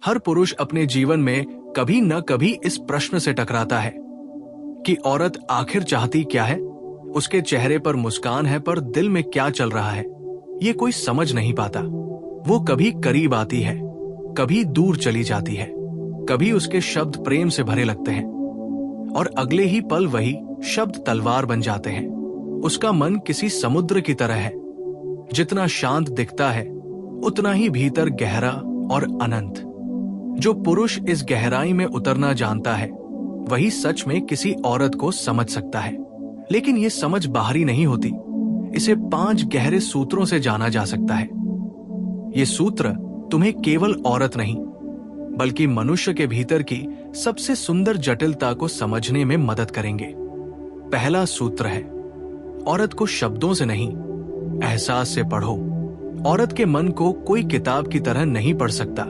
हर पुरुष अपने जीवन में कभी न कभी इस प्रश्न से टकराता है कि औरत आखिर चाहती क्या है। उसके चेहरे पर मुस्कान है पर दिल में क्या चल रहा है ये कोई समझ नहीं पाता। वो कभी करीब आती है, कभी दूर चली जाती है, कभी उसके शब्द प्रेम से भरे लगते हैं और अगले ही पल वही शब्द तलवार बन जाते हैं। उसका मन किसी समुद्र की तरह है, जितना शांत दिखता है उतना ही भीतर गहरा और अनंत। जो पुरुष इस गहराई में उतरना जानता है वही सच में किसी औरत को समझ सकता है। लेकिन ये समझ बाहरी नहीं होती, इसे 5 गहरे सूत्रों से जाना जा सकता है। ये सूत्र तुम्हें केवल औरत नहीं बल्कि मनुष्य के भीतर की सबसे सुंदर जटिलता को समझने में मदद करेंगे। पहला सूत्र है, औरत को शब्दों से नहीं एहसास से पढ़ो। औरत के मन को कोई किताब की तरह नहीं पढ़ सकता,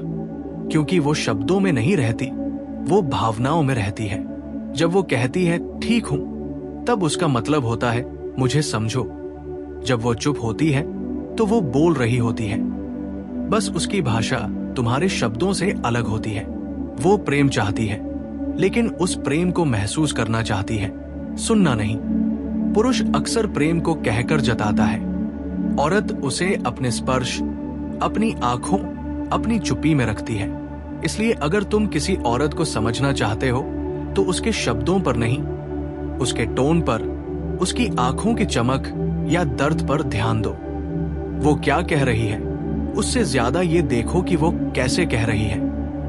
क्योंकि वो शब्दों में नहीं रहती, वो भावनाओं में रहती है। जब वो कहती है ठीक हूं, तब उसका मतलब होता है मुझे समझो। जब वो चुप होती है तो वो बोल रही होती है, बस उसकी भाषा तुम्हारे शब्दों से अलग होती है। वो प्रेम चाहती है, लेकिन उस प्रेम को महसूस करना चाहती है, सुनना नहीं। पुरुष अक्सर प्रेम को कहकर जताता है, औरत उसे अपने स्पर्श, अपनी आंखों, अपनी चुप्पी में रखती है। इसलिए अगर तुम किसी औरत को समझना चाहते हो तो उसके शब्दों पर नहीं, उसके टोन पर, उसकी आंखों की चमक या दर्द पर ध्यान दो। वो क्या कह रही है, उससे ज्यादा ये देखो कि वो कैसे कह रही है।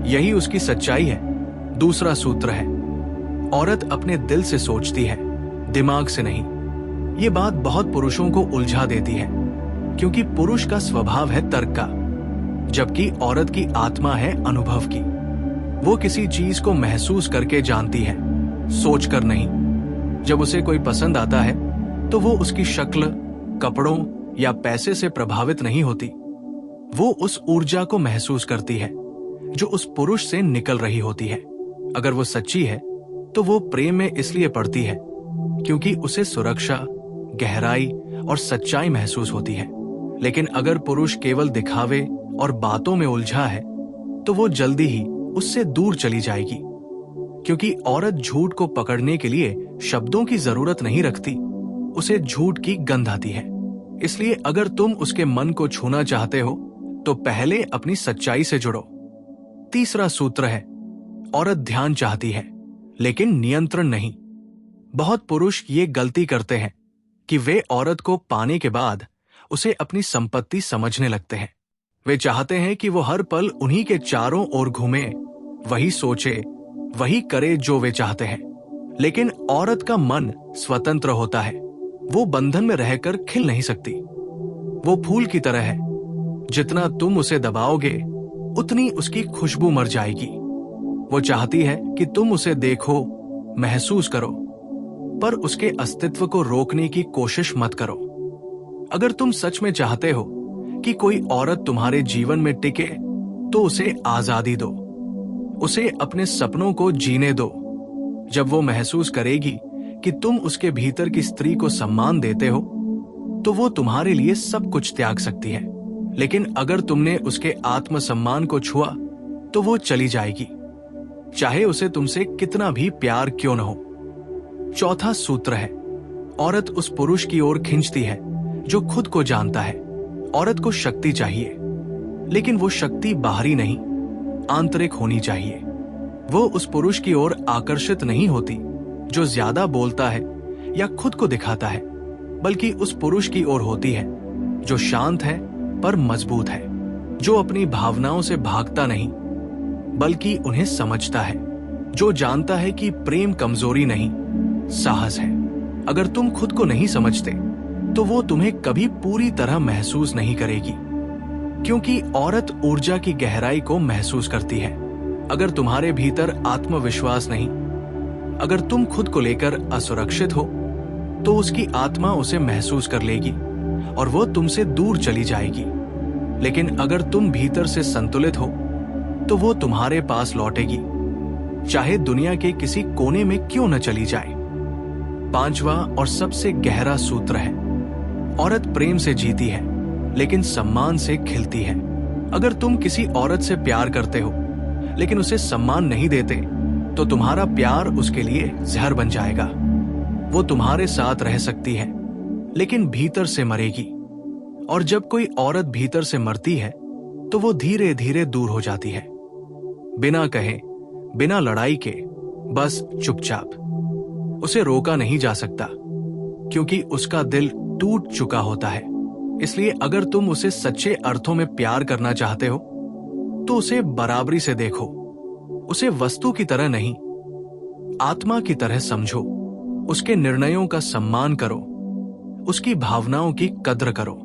यही उसकी सच्चाई है। दूसरा सूत्र है, औरत अपने दिल से सोचती है, दिमाग से नहीं। ये बात बहुत पुरुषों को उलझा देती है, क्योंकि पुरुष का स्वभाव है तर्क का, जबकि औरत की आत्मा है अनुभव की। वो किसी चीज को महसूस करके जानती है, सोच कर नहीं। जब उसे कोई पसंद आता है तो वो उसकी शक्ल, कपड़ों या पैसे से प्रभावित नहीं होती। वो उस ऊर्जा को महसूस करती है जो उस पुरुष से निकल रही होती है। अगर वो सच्ची है तो वो प्रेम में इसलिए पड़ती है क्योंकि उसे सुरक्षा, गहराई और सच्चाई महसूस होती है। लेकिन अगर पुरुष केवल दिखावे और बातों में उलझा है तो वो जल्दी ही उससे दूर चली जाएगी, क्योंकि औरत झूठ को पकड़ने के लिए शब्दों की जरूरत नहीं रखती, उसे झूठ की गंध आती है। इसलिए अगर तुम उसके मन को छूना चाहते हो तो पहले अपनी सच्चाई से जुड़ो। तीसरा सूत्र है, औरत ध्यान चाहती है लेकिन नियंत्रण नहीं। बहुत पुरुष ये गलती करते हैं कि वे औरत को पाने के बाद उसे अपनी संपत्ति समझने लगते हैं। वे चाहते हैं कि वो हर पल उन्हीं के चारों ओर घूमे, वही सोचे, वही करे जो वे चाहते हैं। लेकिन औरत का मन स्वतंत्र होता है, वो बंधन में रहकर खिल नहीं सकती। वो फूल की तरह है, जितना तुम उसे दबाओगे उतनी उसकी खुशबू मर जाएगी। वो चाहती है कि तुम उसे देखो, महसूस करो, पर उसके अस्तित्व को रोकने की कोशिश मत करो। अगर तुम सच में चाहते हो कि कोई औरत तुम्हारे जीवन में टिके तो उसे आजादी दो, उसे अपने सपनों को जीने दो। जब वो महसूस करेगी कि तुम उसके भीतर की स्त्री को सम्मान देते हो तो वो तुम्हारे लिए सब कुछ त्याग सकती है। लेकिन अगर तुमने उसके आत्मसम्मान को छुआ तो वो चली जाएगी, चाहे उसे तुमसे कितना भी प्यार क्यों न हो। चौथा सूत्र है, औरत उस पुरुष की ओर खींचती है जो खुद को जानता है। औरत को शक्ति चाहिए, लेकिन वो शक्ति बाहरी नहीं, आंतरिक होनी चाहिए। वो उस पुरुष की ओर आकर्षित नहीं होती जो ज्यादा बोलता है या खुद को दिखाता है, बल्कि उस पुरुष की ओर होती है जो शांत है पर मजबूत है, जो अपनी भावनाओं से भागता नहीं बल्कि उन्हें समझता है, जो जानता है कि प्रेम कमजोरी नहीं, साहस है। अगर तुम खुद को नहीं समझते तो वो तुम्हें कभी पूरी तरह महसूस नहीं करेगी, क्योंकि औरत ऊर्जा की गहराई को महसूस करती है। अगर तुम्हारे भीतर आत्मविश्वास नहीं, अगर तुम खुद को लेकर असुरक्षित हो तो उसकी आत्मा उसे महसूस कर लेगी और वो तुमसे दूर चली जाएगी। लेकिन अगर तुम भीतर से संतुलित हो तो वो तुम्हारे पास लौटेगी, चाहे दुनिया के किसी कोने में क्यों न चली जाए। पांचवा और सबसे गहरा सूत्र है, औरत प्रेम से जीती है लेकिन सम्मान से खिलती है। अगर तुम किसी औरत से प्यार करते हो लेकिन उसे सम्मान नहीं देते तो तुम्हारा प्यार उसके लिए जहर बन जाएगा। वो तुम्हारे साथ रह सकती है लेकिन भीतर से मरेगी, और जब कोई औरत भीतर से मरती है तो वो धीरे धीरे दूर हो जाती है, बिना कहे, बिना लड़ाई के, बस चुपचाप। उसे रोका नहीं जा सकता क्योंकि उसका दिल टूट चुका होता है। इसलिए अगर तुम उसे सच्चे अर्थों में प्यार करना चाहते हो तो उसे बराबरी से देखो। उसे वस्तु की तरह नहीं, आत्मा की तरह समझो। उसके निर्णयों का सम्मान करो, उसकी भावनाओं की कद्र करो।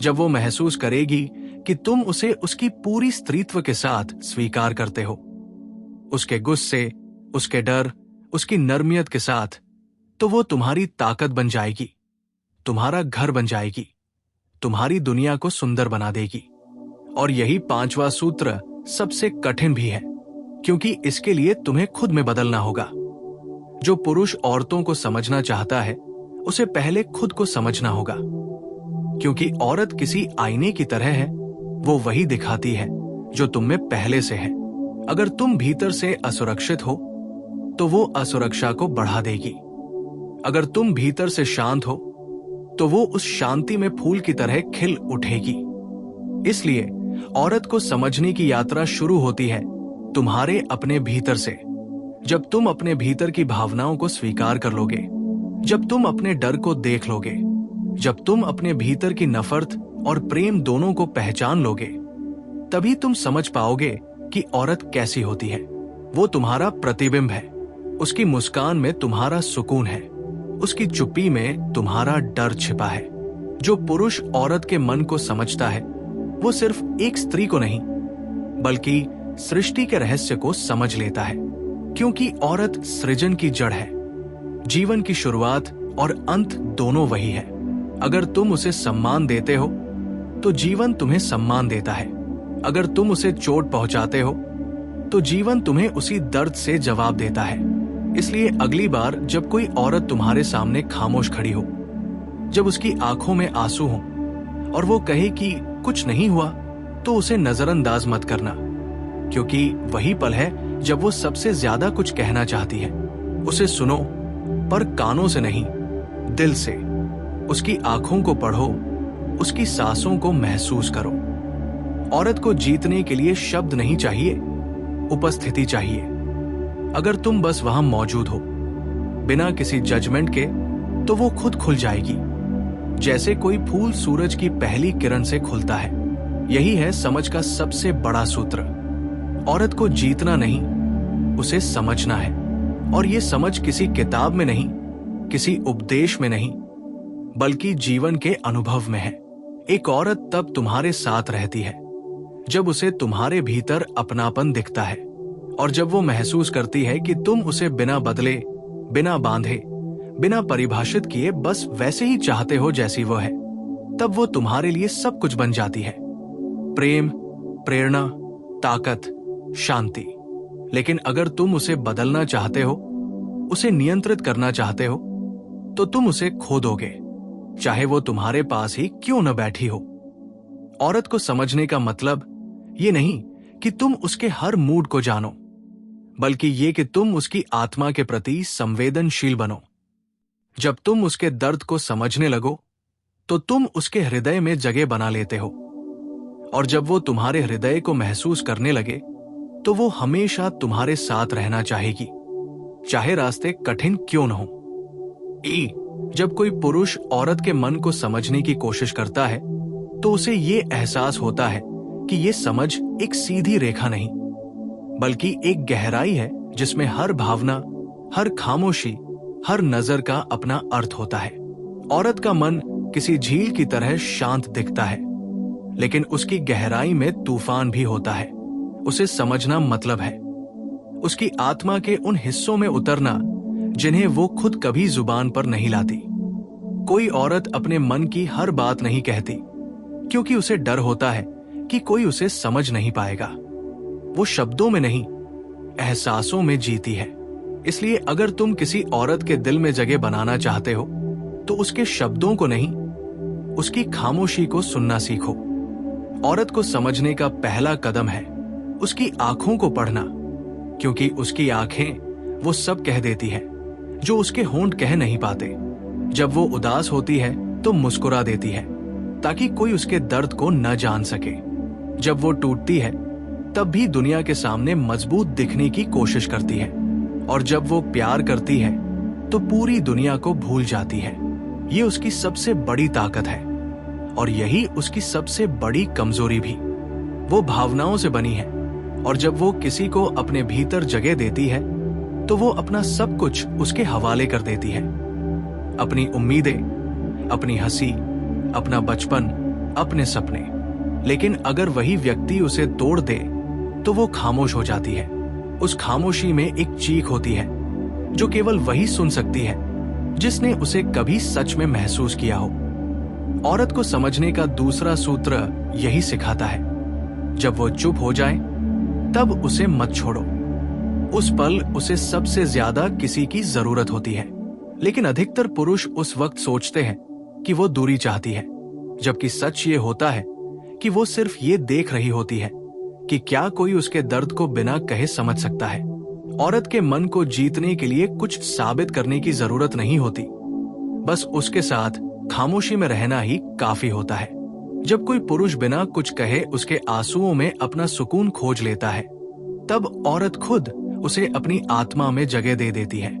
जब वो महसूस करेगी कि तुम उसे उसकी पूरी स्त्रीत्व के साथ स्वीकार करते हो, उसके गुस्से, उसके डर, उसकी नरमियत के साथ, तो वो तुम्हारी ताकत बन जाएगी, तुम्हारा घर बन जाएगी, तुम्हारी दुनिया को सुंदर बना देगी। और यही 5वां सूत्र सबसे कठिन भी है, क्योंकि इसके लिए तुम्हें खुद में बदलना होगा। जो पुरुष औरतों को समझना चाहता है उसे पहले खुद को समझना होगा, क्योंकि औरत किसी आईने की तरह है, वो वही दिखाती है जो तुम में पहले से है। अगर तुम भीतर से असुरक्षित हो तो वो असुरक्षा को बढ़ा देगी। अगर तुम भीतर से शांत हो तो वो उस शांति में फूल की तरह खिल उठेगी। इसलिए औरत को समझने की यात्रा शुरू होती है तुम्हारे अपने भीतर से। जब तुम अपने भीतर की भावनाओं को स्वीकार कर लोगे, जब तुम अपने डर को देख लोगे, जब तुम अपने भीतर की नफरत और प्रेम दोनों को पहचान लोगे, तभी तुम समझ पाओगे कि औरत कैसी होती है। वो तुम्हारा प्रतिबिंब है। उसकी मुस्कान में तुम्हारा सुकून है, उसकी चुप्पी में तुम्हारा डर छिपा है। जो पुरुष औरत के मन को समझता है वो सिर्फ एक स्त्री को नहीं बल्कि सृष्टि के रहस्य को समझ लेता है, क्योंकि औरत सृजन की जड़ है। जीवन की शुरुआत और अंत दोनों वही है। अगर तुम उसे सम्मान देते हो तो जीवन तुम्हें सम्मान देता है। अगर तुम उसे चोट पहुंचाते हो तो जीवन तुम्हें उसी दर्द से जवाब देता है। इसलिए अगली बार जब कोई औरत तुम्हारे सामने खामोश खड़ी हो, जब उसकी आंखों में आंसू हो और वो कहे कि कुछ नहीं हुआ, तो उसे नजरअंदाज मत करना, क्योंकि वही पल है जब वो सबसे ज्यादा कुछ कहना चाहती है। उसे सुनो, पर कानों से नहीं, दिल से। उसकी आंखों को पढ़ो, उसकी सांसों को महसूस करो। औरत को जीतने के लिए शब्द नहीं चाहिए, उपस्थिति चाहिए। अगर तुम बस वहां मौजूद हो, बिना किसी जजमेंट के, तो वो खुद खुल जाएगी, जैसे कोई फूल सूरज की पहली किरण से खुलता है। यही है समझ का सबसे बड़ा सूत्र। औरत को जीतना नहीं, उसे समझना है। और ये समझ किसी किताब में नहीं, किसी उपदेश में नहीं, बल्कि जीवन के अनुभव में है। एक औरत तब तुम्हारे साथ रहती है जब उसे तुम्हारे भीतर अपनापन दिखता है, और जब वो महसूस करती है कि तुम उसे बिना बदले, बिना बांधे, बिना परिभाषित किए बस वैसे ही चाहते हो जैसी वो है, तब वो तुम्हारे लिए सब कुछ बन जाती है। प्रेम, प्रेरणा, ताकत, शांति। लेकिन अगर तुम उसे बदलना चाहते हो, उसे नियंत्रित करना चाहते हो, तो तुम उसे खो दोगे, चाहे वो तुम्हारे पास ही क्यों न बैठी हो। औरत को समझने का मतलब ये नहीं कि तुम उसके हर मूड को जानो, बल्कि ये कि तुम उसकी आत्मा के प्रति संवेदनशील बनो। जब तुम उसके दर्द को समझने लगो तो तुम उसके हृदय में जगह बना लेते हो, और जब वो तुम्हारे हृदय को महसूस करने लगे तो वो हमेशा तुम्हारे साथ रहना चाहेगी, चाहे रास्ते कठिन क्यों न हो। जब कोई पुरुष औरत के मन को समझने की कोशिश करता है तो उसे ये एहसास होता है कि ये समझ एक सीधी रेखा नहीं, बल्कि एक गहराई है जिसमें हर भावना, हर खामोशी, हर नजर का अपना अर्थ होता है। औरत का मन किसी झील की तरह शांत दिखता है, लेकिन उसकी गहराई में तूफान भी होता है। उसे समझना मतलब है उसकी आत्मा के उन हिस्सों में उतरना जिन्हें वो खुद कभी जुबान पर नहीं लाती। कोई औरत अपने मन की हर बात नहीं कहती, क्योंकि उसे डर होता है कि कोई उसे समझ नहीं पाएगा। वो शब्दों में नहीं, एहसासों में जीती है। इसलिए अगर तुम किसी औरत के दिल में जगह बनाना चाहते हो तो उसके शब्दों को नहीं, उसकी खामोशी को सुनना सीखो। औरत को समझने का पहला कदम है उसकी आंखों को पढ़ना, क्योंकि उसकी आंखें वो सब कह देती है जो उसके होंठ कह नहीं पाते। जब वो उदास होती है तो मुस्कुरा देती है ताकि कोई उसके दर्द को न जान सके। जब वो टूटती है तब भी दुनिया के सामने मजबूत दिखने की कोशिश करती है, और जब वो प्यार करती है तो पूरी दुनिया को भूल जाती है। ये उसकी सबसे बड़ी ताकत है और यही उसकी सबसे बड़ी कमजोरी भी। वो भावनाओं से बनी है, और जब वो किसी को अपने भीतर जगह देती है तो वो अपना सब कुछ उसके हवाले कर देती है। अपनी उम्मीदें, अपनी हंसी, अपना बचपन, अपने सपने। लेकिन अगर वही व्यक्ति उसे तोड़ दे तो वो खामोश हो जाती है। उस खामोशी में एक चीख होती है जो केवल वही सुन सकती है जिसने उसे कभी सच में महसूस किया हो। औरत को समझने का दूसरा सूत्र यही सिखाता है, जब वो चुप हो जाए तब उसे मत छोड़ो। उस पल उसे सबसे ज्यादा किसी की जरूरत होती है, लेकिन अधिकतर पुरुष उस वक्त सोचते हैं कि वो दूरी चाहती है, जबकि सच ये होता है कि वो सिर्फ ये देख रही होती है कि क्या कोई उसके दर्द को बिना कहे समझ सकता है। औरत के मन को जीतने के लिए कुछ साबित करने की जरूरत नहीं होती, बस उसके साथ खामोशी में रहना ही काफी होता है। जब कोई पुरुष बिना कुछ कहे उसके आंसुओं में अपना सुकून खोज लेता है, तब औरत खुद उसे अपनी आत्मा में जगह दे देती है।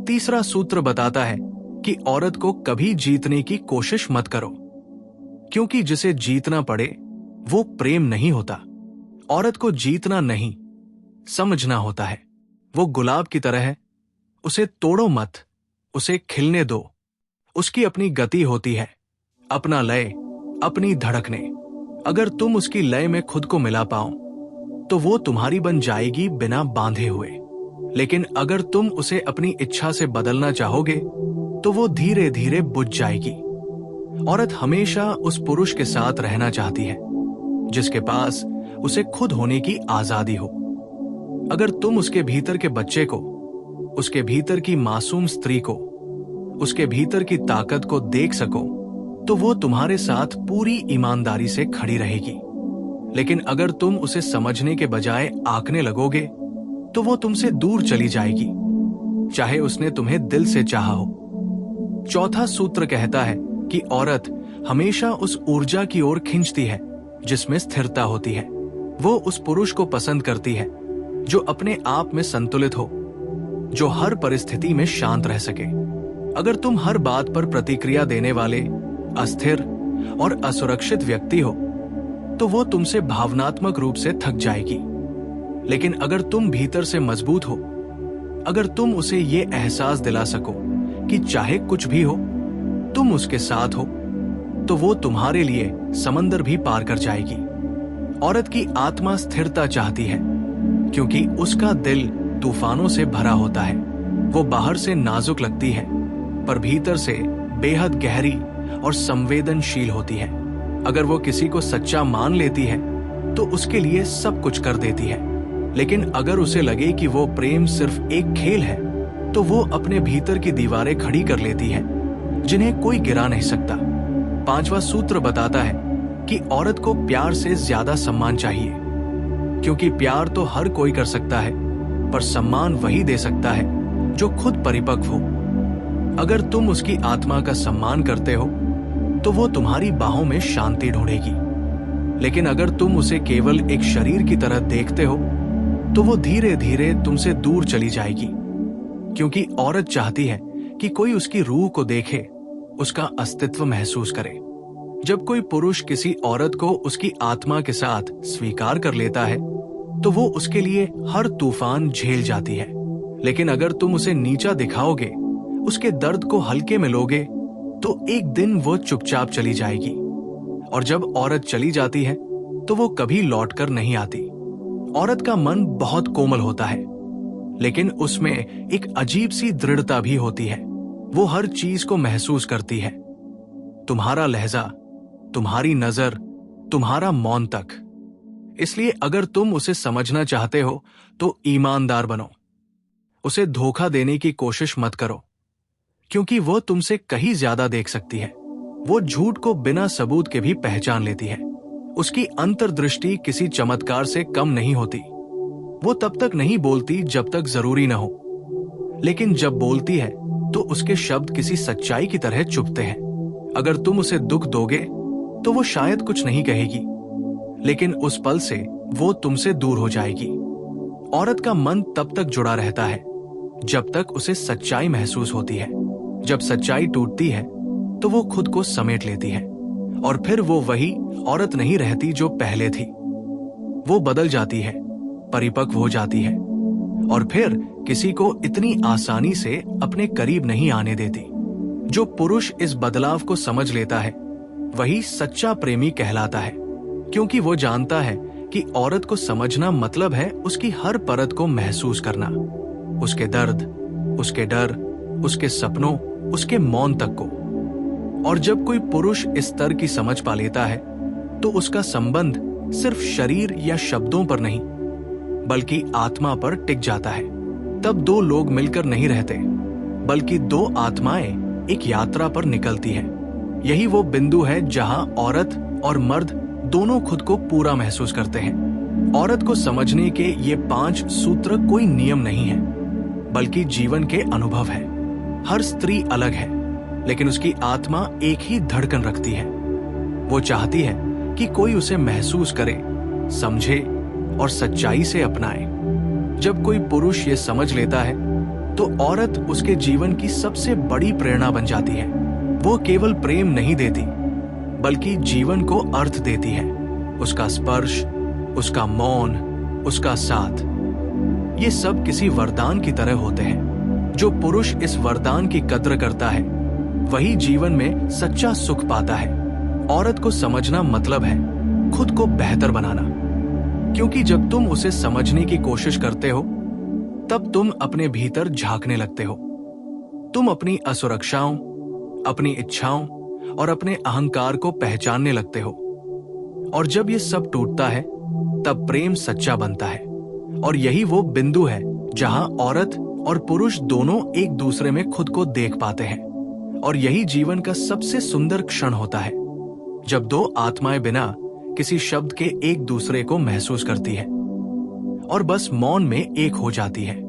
तीसरा सूत्र बताता है कि औरत को कभी जीतने की कोशिश मत करो, क्योंकि जिसे जीतना पड़े वो प्रेम नहीं होता। औरत को जीतना नहीं, समझना होता है। वो गुलाब की तरह है, उसे तोड़ो मत, उसे खिलने दो। उसकी अपनी गति होती है, अपना लय, अपनी धड़कने। अगर तुम उसकी लय में खुद को मिला पाओ तो वो तुम्हारी बन जाएगी बिना बांधे हुए। लेकिन अगर तुम उसे अपनी इच्छा से बदलना चाहोगे तो वो धीरे धीरे बुझ जाएगी। औरत हमेशा उस पुरुष के साथ रहना चाहती है जिसके पास उसे खुद होने की आजादी हो। अगर तुम उसके भीतर के बच्चे को, उसके भीतर की मासूम स्त्री को, उसके भीतर की ताकत को देख सको तो वो तुम्हारे साथ पूरी ईमानदारी से खड़ी रहेगी। लेकिन अगर तुम उसे समझने के बजाय आंकने लगोगे तो वो तुमसे दूर चली जाएगी, चाहे उसने तुम्हें दिल से चाहा हो। चौथा सूत्र कहता है कि औरत हमेशा उस ऊर्जा की ओर खींचती है जिसमें स्थिरता होती है। वो उस पुरुष को पसंद करती है जो अपने आप में संतुलित हो, जो हर परिस्थिति में शांत रह सके। अगर तुम हर बात पर प्रतिक्रिया देने वाले, अस्थिर और असुरक्षित व्यक्ति हो तो वो तुमसे भावनात्मक रूप से थक जाएगी। लेकिन अगर तुम भीतर से मजबूत हो, अगर तुम उसे ये एहसास दिला सको कि चाहे कुछ भी हो तुम उसके साथ हो, तो वो तुम्हारे लिए समंदर भी पार कर जाएगी। औरत की आत्मा स्थिरता चाहती है क्योंकि उसका दिल तूफानों से भरा होता है। वो बाहर से नाजुक लगती है पर भीतर से बेहद गहरी और संवेदनशील होती है। अगर वो किसी को सच्चा मान लेती है तो उसके लिए सब कुछ कर देती है। लेकिन अगर उसे लगे कि वो प्रेम सिर्फ एक खेल है तो वो अपने भीतर की दीवारें खड़ी कर लेती है जिन्हें कोई गिरा नहीं सकता। पांचवा सूत्र बताता है कि औरत को प्यार से ज्यादा सम्मान चाहिए, क्योंकि प्यार तो हर कोई कर सकता है पर सम्मान वही दे सकता है जो खुद परिपक्व हो। अगर तुम उसकी आत्मा का सम्मान करते हो तो वो तुम्हारी बाहों में शांति ढूंढेगी। लेकिन अगर तुम उसे केवल एक शरीर की तरह देखते हो तो वो धीरे धीरे तुमसे दूर चली जाएगी, क्योंकि औरत चाहती है कि कोई उसकी रूह को देखे, उसका अस्तित्व महसूस करे। जब कोई पुरुष किसी औरत को उसकी आत्मा के साथ स्वीकार कर लेता है तो वो उसके लिए हर तूफान झेल जाती है। लेकिन अगर तुम उसे नीचा दिखाओगे, उसके दर्द को हल्के में लोगे, तो एक दिन वो चुपचाप चली जाएगी। और जब औरत चली जाती है तो वो कभी लौटकर नहीं आती। औरत का मन बहुत कोमल होता है, लेकिन उसमें एक अजीब सी दृढ़ता भी होती है। वो हर चीज को महसूस करती है, तुम्हारा लहजा, तुम्हारी नजर, तुम्हारा मौन तक। इसलिए अगर तुम उसे समझना चाहते हो तो ईमानदार बनो। उसे धोखा देने की कोशिश मत करो, क्योंकि वो तुमसे कहीं ज्यादा देख सकती है। वो झूठ को बिना सबूत के भी पहचान लेती है। उसकी अंतर्दृष्टि किसी चमत्कार से कम नहीं होती। वो तब तक नहीं बोलती जब तक जरूरी न हो, लेकिन जब बोलती है तो उसके शब्द किसी सच्चाई की तरह चुभते हैं। अगर तुम उसे दुख दोगे तो वो शायद कुछ नहीं कहेगी, लेकिन उस पल से वो तुमसे दूर हो जाएगी। औरत का मन तब तक जुड़ा रहता है जब तक उसे सच्चाई महसूस होती है। जब सच्चाई टूटती है तो वो खुद को समेट लेती है, और फिर वो वही औरत नहीं रहती जो पहले थी। वो बदल जाती है, परिपक्व हो जाती है, और फिर किसी को इतनी आसानी से अपने करीब नहीं आने देती। जो पुरुष इस बदलाव को समझ लेता है वही सच्चा प्रेमी कहलाता है, क्योंकि वो जानता है कि औरत को समझना मतलब है उसकी हर परत को महसूस करना, उसके दर्द, उसके डर, उसके सपनों, उसके मौन तक को। और जब कोई पुरुष इस स्तर की समझ पा लेता है तो उसका संबंध सिर्फ शरीर या शब्दों पर नहीं बल्कि आत्मा पर टिक जाता है। तब दो लोग मिलकर नहीं रहते, बल्कि दो आत्माएं एक यात्रा पर निकलती हैं। यही वो बिंदु है जहां औरत और मर्द दोनों खुद को पूरा महसूस करते हैं। औरत को समझने के ये 5 सूत्र कोई नियम नहीं है, बल्कि जीवन के अनुभव है। हर स्त्री अलग है, लेकिन उसकी आत्मा एक ही धड़कन रखती है। वो चाहती है कि कोई उसे महसूस करे, समझे और सच्चाई से अपनाए। जब कोई पुरुष ये समझ लेता है तो औरत उसके जीवन की सबसे बड़ी प्रेरणा बन जाती है। वो केवल प्रेम नहीं देती, बल्कि जीवन को अर्थ देती है। उसका स्पर्श, उसका मौन, उसका साथ, ये सब किसी वरदान की तरह होते हैं। जो पुरुष इस वरदान की कद्र करता है वही जीवन में सच्चा सुख पाता है। औरत को समझना मतलब है खुद को बेहतर बनाना, क्योंकि जब तुम उसे समझने की कोशिश करते हो तब तुम अपने भीतर झांकने लगते हो। तुम अपनी असुरक्षाओं, अपनी इच्छाओं और अपने अहंकार को पहचानने लगते हो। और जब ये सब टूटता है तब प्रेम सच्चा बनता है। और यही वो बिंदु है जहां औरत और पुरुष दोनों एक दूसरे में खुद को देख पाते हैं। और यही जीवन का सबसे सुंदर क्षण होता है, जब दो आत्माएं बिना किसी शब्द के एक दूसरे को महसूस करती है और बस मौन में एक हो जाती है।